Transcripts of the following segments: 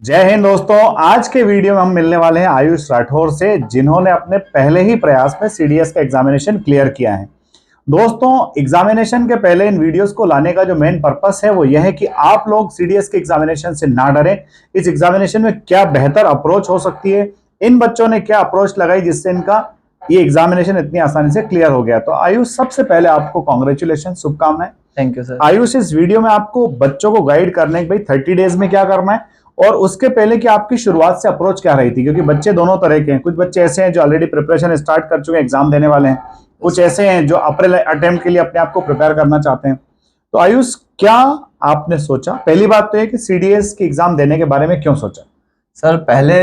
जय हिंद दोस्तों। आज के वीडियो में हम मिलने वाले हैं आयुष राठौर से, जिन्होंने अपने पहले ही प्रयास में सीडीएस का एग्जामिनेशन क्लियर किया है। दोस्तों, एग्जामिनेशन के पहले इन वीडियोस को लाने का जो मेन पर्पस है वो यह है कि आप लोग सीडीएस के एग्जामिनेशन से ना डरें। इस एग्जामिनेशन में क्या बेहतर अप्रोच हो सकती है, इन बच्चों ने क्या अप्रोच लगाई जिससे इनका ये एग्जामिनेशन इतनी आसानी से क्लियर हो गया। तो आयुष, सबसे पहले आपको कॉन्ग्रेचुलेशन, शुभकामनाएं। Thank you sir. आयुष, इस वीडियो में आपको बच्चों को गाइड करने के भाई 30 डेज में क्या करना है और उसके पहले कि आपकी शुरुआत से अप्रोच क्या रही थी, क्योंकि बच्चे दोनों तरह के हैं। कुछ बच्चे ऐसे हैं जो ऑलरेडी प्रिपरेशन स्टार्ट कर चुके हैं, एग्जाम देने वाले हैं। कुछ ऐसे हैं जो अप्रैल अटेम्प्ट के लिए अपने आप को प्रिपेयर करना चाहते हैं। तो आयुष, क्या आपने सोचा? पहली बात तो है कि सीडीएस की एग्जाम देने के बारे में क्यों सोचा? सर, पहले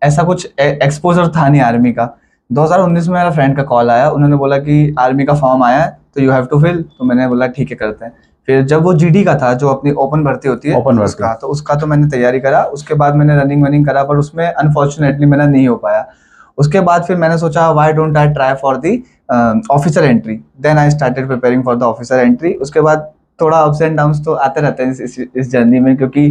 ऐसा कुछ एक्सपोजर था नहीं आर्मी का। 2019 में मेरा फ्रेंड का कॉल आया, उन्होंने बोला कि आर्मी का फॉर्म आया है तो यू हैव टू फिल। तो मैंने बोला ठीक है, करते हैं। फिर जब वो जीडी का था, जो अपनी ओपन भर्ती होती है, ओपन उसका तो मैंने तैयारी करा। उसके बाद मैंने रनिंग करा, पर उसमें अनफॉर्चुनेटली मेरा नहीं हो पाया। उसके बाद फिर मैंने सोचा why don't I try for the officer entry. Then I started preparing for the officer entry. उसके बाद थोड़ा अप्स एंड डाउन्स तो आते रहते हैं इस जर्नी में, क्योंकि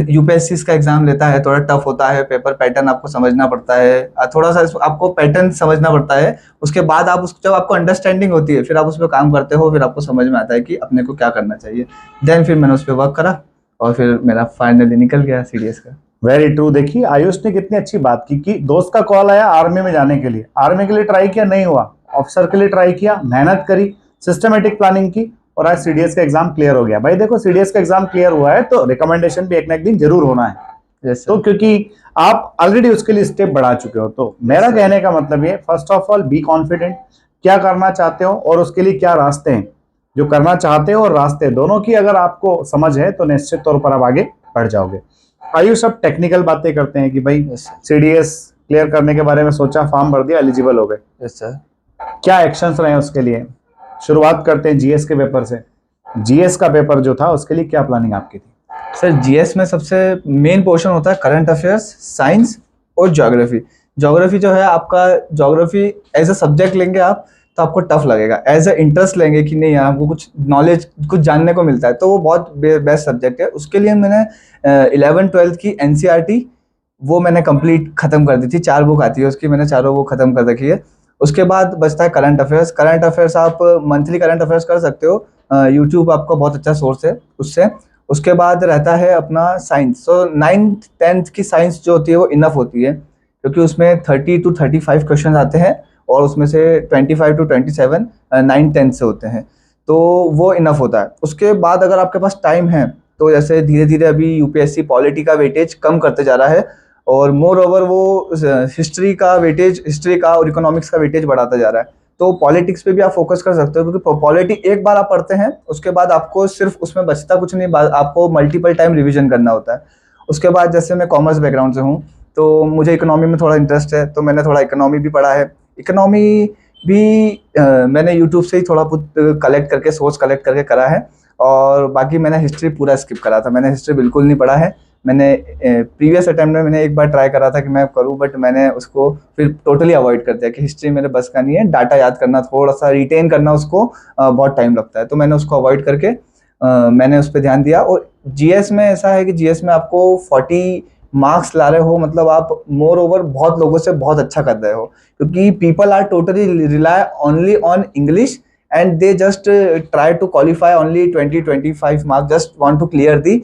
यूपीएससी का एग्जाम लेता है, थोड़ा टफ होता है। पेपर पैटर्न आपको समझना पड़ता है, थोड़ा सा आपको पैटर्न समझना पड़ता है। उसके बाद आप जब आपको अंडरस्टैंडिंग होती है, फिर आप उस पर काम करते हो, फिर आपको समझ में आता है कि अपने को क्या करना चाहिए। देन फिर मैंने उस पर वर्क करा और फिर मेरा फाइनली निकल गया सीडीएस का। Very true. देखिए, आयुष ने कितनी अच्छी बात की कि दोस्त का कॉल आया आर्मी में जाने के लिए, आर्मी के लिए ट्राई किया, नहीं हुआ, ऑफिसर के लिए ट्राई किया, मेहनत करी, सिस्टमेटिक प्लानिंग की और आज सीडीएस का एग्जाम क्लियर हो गया। भाई देखो, सीडीएस का एग्जाम क्लियर हुआ है तो रिकमेंडेशन भी एक ना एक दिन जरूर होना है। yes, तो क्योंकि आप ऑलरेडी उसके लिए स्टेप बढ़ा चुके हो, तो मेरा कहने का मतलब ये, first of all be confident. क्या करना चाहते हो और उसके लिए क्या रास्ते हैं, जो करना चाहते हो और रास्ते दोनों की अगर आपको समझ है तो निश्चित तौर पर आप आगे बढ़ जाओगे। आयुष, अब टेक्निकल बातें करते हैं कि भाई सीडीएस क्लियर करने के बारे में सोचा, फॉर्म भर दिया, एलिजिबल हो गए। Yes sir. क्या एक्शंस रहे उसके लिए? शुरुआत करते हैं जीएस के पेपर से। जीएस का पेपर जो था उसके लिए क्या प्लानिंग आपकी थी? सर, जीएस में सबसे मेन पोर्शन होता है करंट अफेयर्स, साइंस और ज्योग्राफी। ज्योग्राफी जो है आपका, ज्योग्राफी एज अ सब्जेक्ट लेंगे आप तो आपको टफ लगेगा। एज अ इंटरेस्ट लेंगे कि नहीं, आपको कुछ नॉलेज, कुछ जानने को मिलता है, तो वो बहुत बेस्ट सब्जेक्ट है। उसके लिए मैंने 11th-12th की एनसीईआरटी वो मैंने कंप्लीट खत्म कर दी थी। 4 बुक आती है उसकी, मैंने चारों वो खत्म कर रखी है। उसके बाद बचता है करंट अफेयर्स। करंट अफेयर्स आप मंथली करंट अफेयर्स कर सकते हो, यूट्यूब आपका बहुत अच्छा सोर्स है उससे। उसके बाद रहता है अपना साइंस। सो 9th-10th की साइंस जो होती है वो इनफ होती है, क्योंकि उसमें 30 to 35 क्वेश्चन आते हैं और उसमें से 25 to 27 9th-10th से होते हैं, तो वो इनफ होता है। उसके बाद अगर आपके पास टाइम है तो जैसे धीरे धीरे अभी यूपीएससी पॉलिटी का वेटेज कम करते जा रहा है और मोर ओवर वो हिस्ट्री का वेटेज, हिस्ट्री का और इकोनॉमिक्स का वेटेज बढ़ाता जा रहा है। तो पॉलिटिक्स पे भी आप फोकस कर सकते हो, क्योंकि पॉलिटी एक बार आप पढ़ते हैं उसके बाद आपको सिर्फ उसमें बचता कुछ नहीं, आपको मल्टीपल टाइम रिवीजन करना होता है। उसके बाद जैसे मैं कॉमर्स बैकग्राउंड से हूँ तो मुझे इकोनॉमी में थोड़ा इंटरेस्ट है, तो मैंने थोड़ा इकोनॉमी भी पढ़ा है। इकोनॉमी भी मैंने यूट्यूब से ही थोड़ा बहुत कलेक्ट करके, सोर्स कलेक्ट करके करा है। और बाकी मैंने हिस्ट्री पूरा स्किप करा था, मैंने हिस्ट्री बिल्कुल नहीं पढ़ा है। मैंने प्रीवियस अटेम्प्ट में मैंने एक बार ट्राई करा था कि मैं करूं, बट मैंने उसको फिर टोटली अवॉइड कर दिया कि हिस्ट्री मेरे बस का नहीं है। डाटा याद करना, थोड़ा सा रिटेन करना, उसको बहुत टाइम लगता है, तो मैंने उसको अवॉइड करके मैंने उस पर ध्यान दिया। और जीएस में ऐसा है कि जीएस में आपको 40 मार्क्स ला रहे हो, मतलब आप मोर ओवर बहुत लोगों से बहुत अच्छा कर रहे हो, क्योंकि people are totally rely only on English and they just try to qualify only 20-25 marks, just want to clear the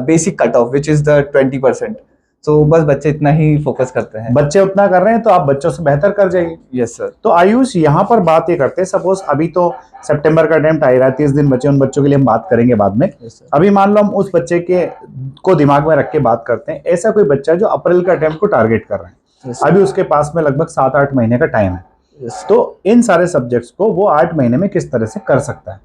basic cutoff which is the 20%. so बस बच्चे इतना ही फोकस करते हैं। बच्चे उतना कर रहे हैं तो आप बच्चों से बेहतर कर जाइए। Yes sir. तो आयुष, यहाँ पर बात ये करते हैं, सपोज अभी तो सितंबर का अटेम्प्ट आ रहा है, 30 दिन बचे, उन बच्चों के लिए हम बात करेंगे बाद में। अभी मान लो हम उस बच्चे के को दिमाग में रख के बात करते हैं। ऐसा कोई बच्चा जो अप्रैल का अटेम्प्ट को टारगेट कर रहे हैं, अभी उसके पास में लगभग 7-8 महीने का टाइम है, तो इन सारे सब्जेक्ट्स को वो 8 महीने में किस तरह से कर सकता है?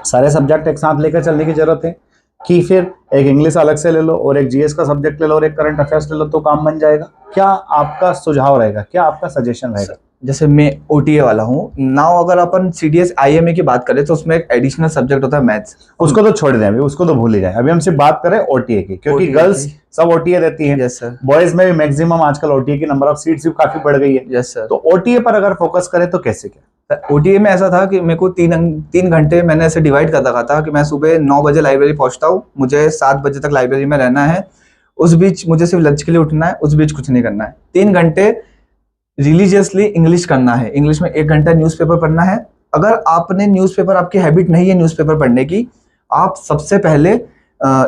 सारे सब्जेक्ट एक साथ लेकर चलने की जरूरत है कि फिर एक इंग्लिश अलग से ले लो और एक जीएस का सब्जेक्ट ले लो और एक करंट अफेयर्स ले लो तो काम बन जाएगा? क्या आपका सुझाव रहेगा, क्या आपका सजेशन रहेगा? जैसे मैं ओटीए वाला हूँ नाउ, अगर अपन सीडीएस आईएमए की बात करें तो उसमें एक एडिशनल सब्जेक्ट होता है मैथ्स। उसको तो छोड़ दें, अभी उसको तो भूल ही जाए। अभी हम सिर्फ बात करें ओटीए की, क्योंकि गर्ल्स सब ओटीए देती है। Yes sir. बॉयज में भी मैक्सिमम आजकल ओटीए की नंबर ऑफ सीट्स भी काफी बढ़ गई है। Yes sir. तो ओटीए पर अगर फोकस करें तो कैसे क्या? ओटीए में ऐसा था कि मेरे को 3 घंटे मैंने ऐसे डिवाइड कर रखा था कि मैं सुबह 9 बजे लाइब्रेरी पहुंचता हूँ, मुझे 7 बजे तक लाइब्रेरी में रहना है। उस बीच मुझे सिर्फ लंच के लिए उठना है, उस बीच कुछ नहीं करना है। 3 घंटे रिलीजियसली इंग्लिश करना है, इंग्लिश में 1 घंटा न्यूज़पेपर पढ़ना है। अगर आपने न्यूज़पेपर, आपकी हैबिट नहीं है न्यूज़पेपर पढ़ने की, आप सबसे पहले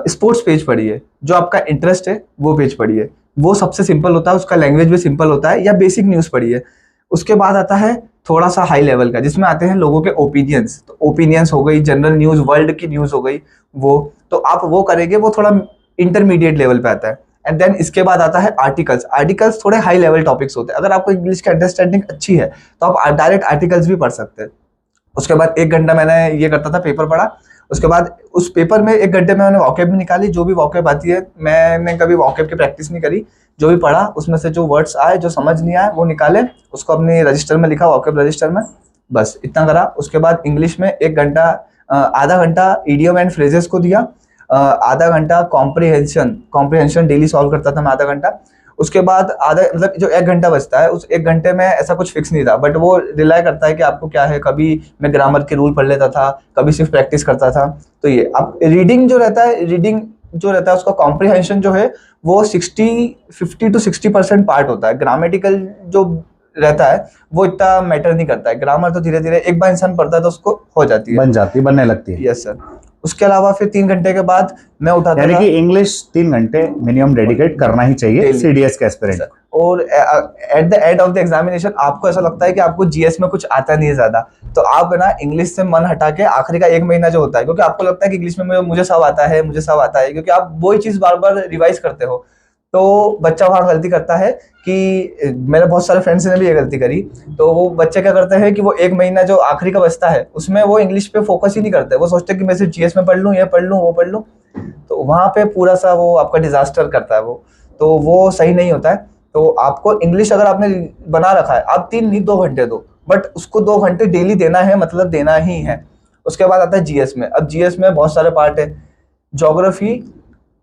स्पोर्ट्स पेज पढ़िए, जो आपका इंटरेस्ट है वो पेज पढ़िए, वो सबसे सिंपल होता है, उसका लैंग्वेज भी सिंपल होता है। या बेसिक न्यूज़ पढ़िए। उसके बाद आता है थोड़ा सा हाई लेवल का, जिसमें आते हैं लोगों के ओपिनियंस। तो ओपिनियंस हो गई, जनरल न्यूज़, वर्ल्ड की न्यूज़ हो गई, वो तो आप वो करेंगे, वो थोड़ा इंटरमीडिएट लेवल पे आता है। एंड देन इसके बाद आता है आर्टिकल्स। आर्टिकल्स थोड़े हाई लेवल टॉपिक्स होते हैं। अगर आपको इंग्लिश की अंडरस्टैंडिंग अच्छी है तो आप डायरेक्ट आर्टिकल्स भी पढ़ सकते हैं। उसके बाद 1 घंटा मैंने ये करता था, पेपर पढ़ा। उसके बाद उस पेपर में 1 घंटे में मैंने वॉकैब भी निकाली, जो भी वॉकैब आती है। मैंने कभी वॉकैब की प्रैक्टिस नहीं करी, जो भी पढ़ा उसमें से जो वर्ड्स आए, जो समझ नहीं आए, वो निकाले, उसको अपने रजिस्टर में लिखा, वॉकैब रजिस्टर में, बस इतना करा। उसके बाद इंग्लिश में 1 घंटा, आधा घंटा इडियम एंड फ्रेजेस को दिया, आधा घंटा कॉम्प्रिहेंशन डेली सॉल्व करता था मैं, आधा घंटा। उसके बाद आधा, मतलब जो 1 घंटा बचता है, उस 1 घंटे में ऐसा कुछ फिक्स नहीं था, बट वो रिलाई करता है कि आपको क्या है। कभी मैं ग्रामर के रूल पढ़ लेता था, कभी सिर्फ प्रैक्टिस करता था। तो ये अब रीडिंग जो रहता है, उसका कॉम्प्रिहेंशन जो है वो 50 to 60% पार्ट होता है। ग्रामेटिकल जो रहता है वो इतना मैटर नहीं करता है। ग्रामर तो धीरे धीरे एक बार इंसान पढ़ता है तो उसको हो जाती है, बनने लगती है। Yes sir. उसके अलावा फिर 3 घंटे के बाद मैं उठाता यानी था, कि इंग्लिश 3 घंटे मिनिमम डेडिकेट करना ही चाहिए Daily. सीडीएस के एस्पिरेंट। और at the end of the examination आपको ऐसा लगता है कि आपको जीएस में कुछ आता नहीं है ज्यादा, तो आप है ना इंग्लिश से मन हटा के आखिरी का 1 महीना जो होता है, क्योंकि आपको लगता है कि इंग्लिश में मुझे सब आता है, क्योंकि आप वही चीज बार बार रिवाइज करते हो। तो बच्चा वहां गलती करता है कि मेरे बहुत सारे फ्रेंड्स ने भी ये गलती करी। तो वो बच्चे क्या करते हैं कि वो 1 महीना जो आखिरी का बचता है उसमें वो इंग्लिश पे फोकस ही नहीं करते। वो सोचते हैं कि मैं सिर्फ जीएस में पढ़ लूँ, ये पढ़ लूँ, वो पढ़ लूँ। तो वहां पे पूरा सा वो आपका डिजास्टर करता है वो, तो वो सही नहीं होता है। तो आपको इंग्लिश अगर आपने बना रखा है, आप 3 नहीं 2 घंटे दो, बट उसको 2 घंटे डेली देना है, मतलब देना ही है। उसके बाद आता है जीएस में। अब जीएस में बहुत सारे पार्ट है। ज्योग्राफी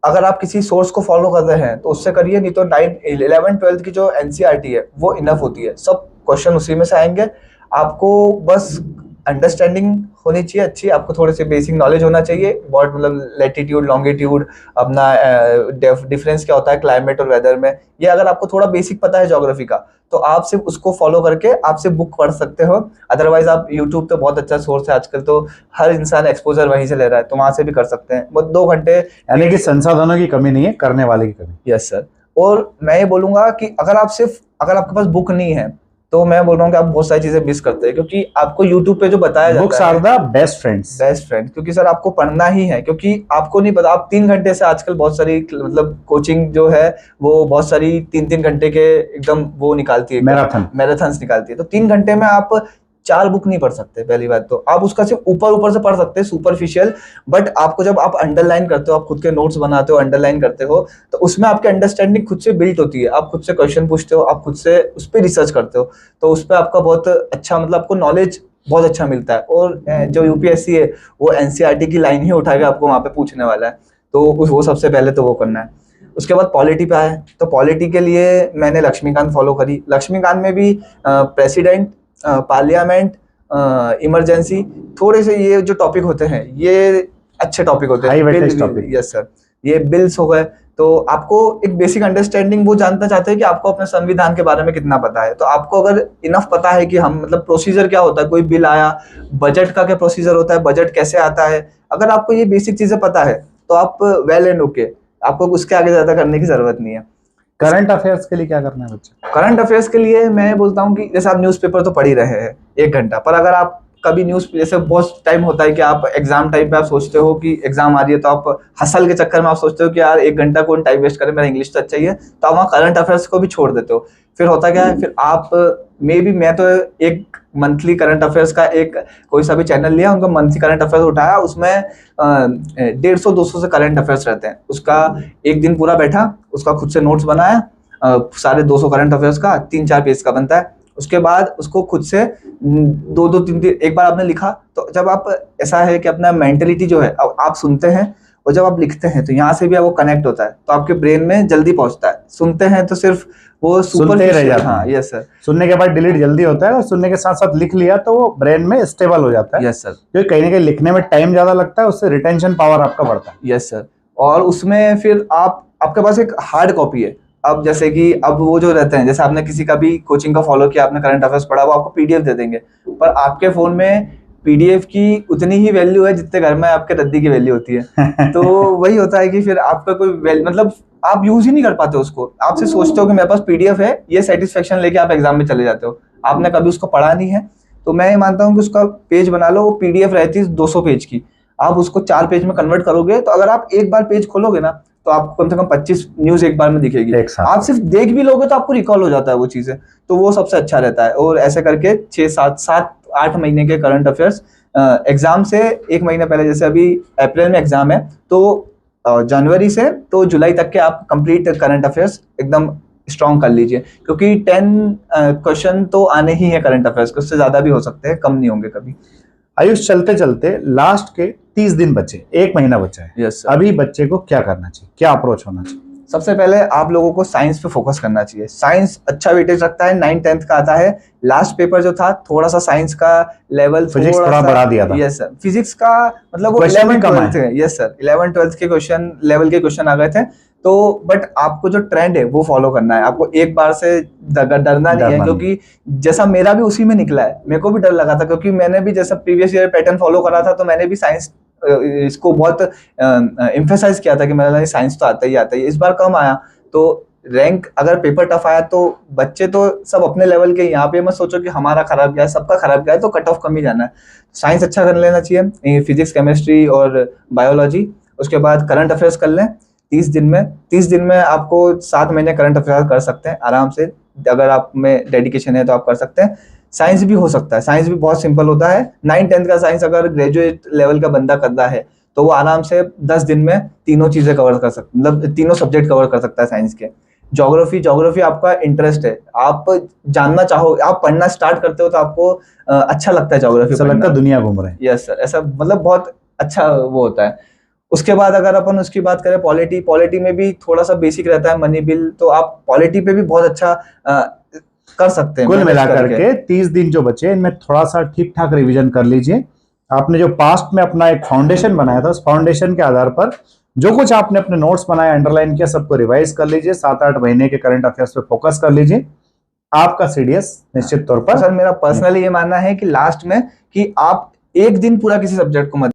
अगर आप किसी सोर्स को फॉलो कर रहे हैं तो उससे करिए, नहीं तो 9, 11, 12 की जो एनसीईआरटी है वो इनफ होती है। सब क्वेश्चन उसी में से आएंगे। आपको बस अंडरस्टैंडिंग होनी चाहिए अच्छी, आपको थोड़े से बेसिक नॉलेज होना चाहिए, बहुत मतलब लैटिट्यूड, लॉन्गिट्यूड, अपना डिफरेंस क्या होता है क्लाइमेट और वेदर में। ये अगर आपको थोड़ा बेसिक पता है ज्योग्राफी का, तो आप सिर्फ उसको फॉलो करके आप सिर्फ बुक पढ़ सकते हो। अदरवाइज आप यूट्यूब तो बहुत अच्छा सोर्स है आजकल, तो हर इंसान एक्सपोजर वहीं से ले रहा है, तो वहां से भी कर सकते हैं। वो 2 घंटे, यानी कि संसाधनों की कमी नहीं है, करने वाले की कमी। Yes sir. और मैं ये बोलूंगा कि अगर आपके पास बुक नहीं है, तो मैं बोल रहा हूँ कि आप बहुत सारी चीजें मिस करते हैं, क्योंकि आपको यूट्यूब पे जो बताया जाता books are the best friend. क्योंकि सर आपको पढ़ना ही है, क्योंकि आपको नहीं पता। आप 3 घंटे से आजकल बहुत सारी मतलब कोचिंग जो है वो बहुत सारी 3-3 घंटे के एकदम वो निकालती है, मैराथन्स निकालती है। तो 3 घंटे में आप 4 बुक नहीं पढ़ सकते। पहली बात तो आप उसका सिर्फ ऊपर से पढ़ सकते हैं, सुपरफिशियल। बट आपको जब आप अंडरलाइन करते हो, आप खुद के नोट्स बनाते हो, अंडरलाइन करते हो, तो उसमें आपकी अंडरस्टैंडिंग खुद से बिल्ट होती है। आप खुद से क्वेश्चन पूछते हो, आप खुद से उस पर रिसर्च करते हो, तो उस पर आपका बहुत अच्छा, मतलब आपको नॉलेज बहुत अच्छा मिलता है। और जो यूपीएससी है वो एनसीईआरटी की लाइन ही उठा के आपको वहां पे पूछने वाला है, तो वो सबसे पहले तो वो करना है। उसके बाद पॉलिटी पे आए, तो पॉलिटी के लिए मैंने लक्ष्मीकांत फॉलो करी। लक्ष्मीकांत में भी प्रेसिडेंट, पार्लियामेंट, इमरजेंसी, थोड़े से ये जो टॉपिक होते हैं ये अच्छे टॉपिक होते हैं, यस सर। ये बिल्स हो गए, तो आपको एक बेसिक अंडरस्टैंडिंग वो जानना चाहते हैं कि आपको अपने संविधान के बारे में कितना पता है। तो आपको अगर इनफ पता है कि हम मतलब प्रोसीजर क्या होता है, कोई बिल आया, बजट का क्या प्रोसीजर होता है, बजट कैसे आता है, अगर आपको ये बेसिक चीजें पता है तो आप वेल एंड ओके, आपको उसके आगे ज्यादा करने की जरूरत नहीं है। करंट अफेयर्स के लिए क्या करना है बच्चे? करंट अफेयर्स के लिए मैं बोलता हूँ कि जैसे आप न्यूज़पेपर तो पढ़ ही रहे हैं 1 घंटा, पर अगर आप कभी न्यूज़, जैसे बहुत टाइम होता है कि आप एग्जाम टाइम पे आप सोचते हो कि एग्जाम आ रही है, तो आप हसल के चक्कर में आप सोचते हो कि यार 1 घंटा कौन टाइम वेस्ट करे, मेरा इंग्लिश तो अच्छा ही है, तो आप वहाँ करंट अफेयर्स को भी छोड़ देते हो। फिर होता क्या है, फिर आप मैं तो एक मंथली करंट अफेयर्स का एक कोई सा भी चैनल लिया, उनका मंथली करंट अफेयर्स उठाया, उसमें 150-200 से करंट अफेयर्स रहते हैं। उसका एक दिन पूरा बैठा, उसका खुद से नोट्स बनाया, सारे 200 करंट अफेयर्स का 3-4 पेज का बनता है। उसके बाद उसको खुद से 2-3 एक बार आपने लिखा, तो जब आप ऐसा है कि अपना मेंटेलिटी जो है आप सुनते हैं और जब आप लिखते हैं तो यहाँ से भी वो कनेक्ट होता है, तो आपके ब्रेन में जल्दी पहुंचता है। सुनते हैं तो सिर्फ वो सुनते रह जाते हैं। हाँ यस सर। सुनने के बाद डिलीट जल्दी होता है, और सुनने के साथ साथ लिख लिया तो वो ब्रेन में स्टेबल हो जाता है। Yes sir. क्योंकि कहीं ना कहीं लिखने में टाइम ज्यादा लगता है, उससे रिटेंशन पावर आपका बढ़ता है। Yes sir. और उसमें फिर आप आपके पास एक हार्ड कॉपी है। अब जैसे कि अब वो जो रहते हैं, जैसे आपने किसी का भी कोचिंग का फॉलो किया, आपने करंट अफेयर्स पढ़ा, वो आपको पीडीएफ दे देंगे, पर आपके फोन में पीडीएफ की उतनी ही वैल्यू है जितने घर में आपके रद्दी की वैल्यू होती है। तो वही होता है कि फिर आपका कोई मतलब आप यूज ही नहीं कर पाते उसको। आप सिर्फ सोचते हो कि मेरे पास पीडीएफ है, ये सेटिस्फेक्शन लेके आप एग्जाम में चले जाते हो, आपने कभी उसको पढ़ा नहीं है। तो मैं ये मानता हूँ कि उसका पेज बना लो, वो पीडीएफ रहती है 200 पेज की, आप उसको 4 पेज में कन्वर्ट करोगे, तो अगर आप एक बार पेज खोलोगे ना, तो आपको कम से कम 25 न्यूज एक बार में दिखेगी। एक साथ। आप सिर्फ देख भी लोगे तो आपको रिकॉल हो जाता है वो चीजें, तो वो सबसे अच्छा रहता है। और ऐसे करके 6-7-8 महीने के करंट अफेयर्स एग्जाम से 1 महीने पहले, जैसे अभी अप्रैल में एग्जाम है, तो जनवरी से तो जुलाई तक के आप कंप्लीट करंट अफेयर्स एकदम स्ट्रॉन्ग कर लीजिए, क्योंकि 10 क्वेश्चन तो आने ही है करंट अफेयर्स के, उससे ज्यादा भी हो सकते हैं, कम नहीं होंगे कभी। आयुष, चलते चलते लास्ट के 30 दिन बचे, 1 महीना बचा है। Yes sir. अभी बच्चे को क्या करना चाहिए, क्या अप्रोच होना चाहिए? सबसे पहले आप लोगों को साइंस पे फोकस करना चाहिए। साइंस अच्छा वेटेज रखता है, 9th-10th का आता है। लास्ट पेपर जो था, थोड़ा सा साइंस का लेवल फिजिक्स थोड़ा बढ़ा दिया था। यस सर, फिजिक्स का मतलब वो Question भी 11th कम 12th है। यस सर, 11th 12th के क्वेश्चन लेवल के क्वेश्चन आ गए थे। तो बट आपको जो ट्रेंड है वो फॉलो करना है, आपको एक बार से डरना नहीं है, क्योंकि जैसा मेरा भी उसी में निकला है। मेरे को भी डर लगा था, क्योंकि मैंने भी जैसा प्रीवियस ईयर पैटर्न फॉलो करा था, तो मैंने भी साइंस इसको बहुत एम्फेसाइज किया था कि मेरा साइंस तो आता ही इस बार कम आया। तो रैंक अगर पेपर टफ आया तो बच्चे तो सब अपने लेवल के, यहाँ पे मत सोचो कि हमारा खराब गया है, सबका खराब गया है, तो कट ऑफ कम ही जाना है। साइंस अच्छा कर लेना चाहिए, फिजिक्स, केमिस्ट्री और बायोलॉजी। उसके बाद करंट अफेयर्स कर लें 30 दिन में आपको 7 महीने करंट अफेयर्स कर सकते हैं आराम से। अगर आप में डेडिकेशन है तो आप कर सकते हैं। साइंस भी हो सकता है, साइंस भी बहुत सिंपल होता है। 9th-10th का साइंस अगर ग्रेजुएट लेवल का बंदा करता है तो वो आराम से 10 दिन में तीनों चीजें कवर कर सकता, मतलब तीनों सब्जेक्ट कवर कर सकता है साइंस के। ज्योग्राफी आपका इंटरेस्ट है, आप जानना चाहो, आप पढ़ना स्टार्ट करते हो तो आपको अच्छा लगता है ज्योग्राफी ऐसा लगता है दुनिया घूम रहे हैं। यस सर, ऐसा मतलब बहुत अच्छा वो होता है। उसके बाद अगर अपन उसकी बात करें पॉलिटी में भी थोड़ा सा बेसिक रहता है, मनी बिल, तो आप पॉलिटी पे भी बहुत अच्छा कर सकते हैं। कुल मिलाकर के 30 दिन जो बचे, इनमें थोड़ा सा ठीक ठाक रिवीजन कर लीजिए। आपने जो पास्ट में अपना एक फाउंडेशन बनाया था, उस फाउंडेशन के आधार पर जो कुछ आपने अपने नोट्स बनाए, अंडरलाइन किया, सबको रिवाइज कर लीजिए। 7-8 महीने के करंट अफेयर्स पे फोकस कर लीजिए। आपका सीडीएस निश्चित तौर पर। सर मेरा पर्सनली ये मानना है कि लास्ट में कि आप एक दिन पूरा किसी सब्जेक्ट को मत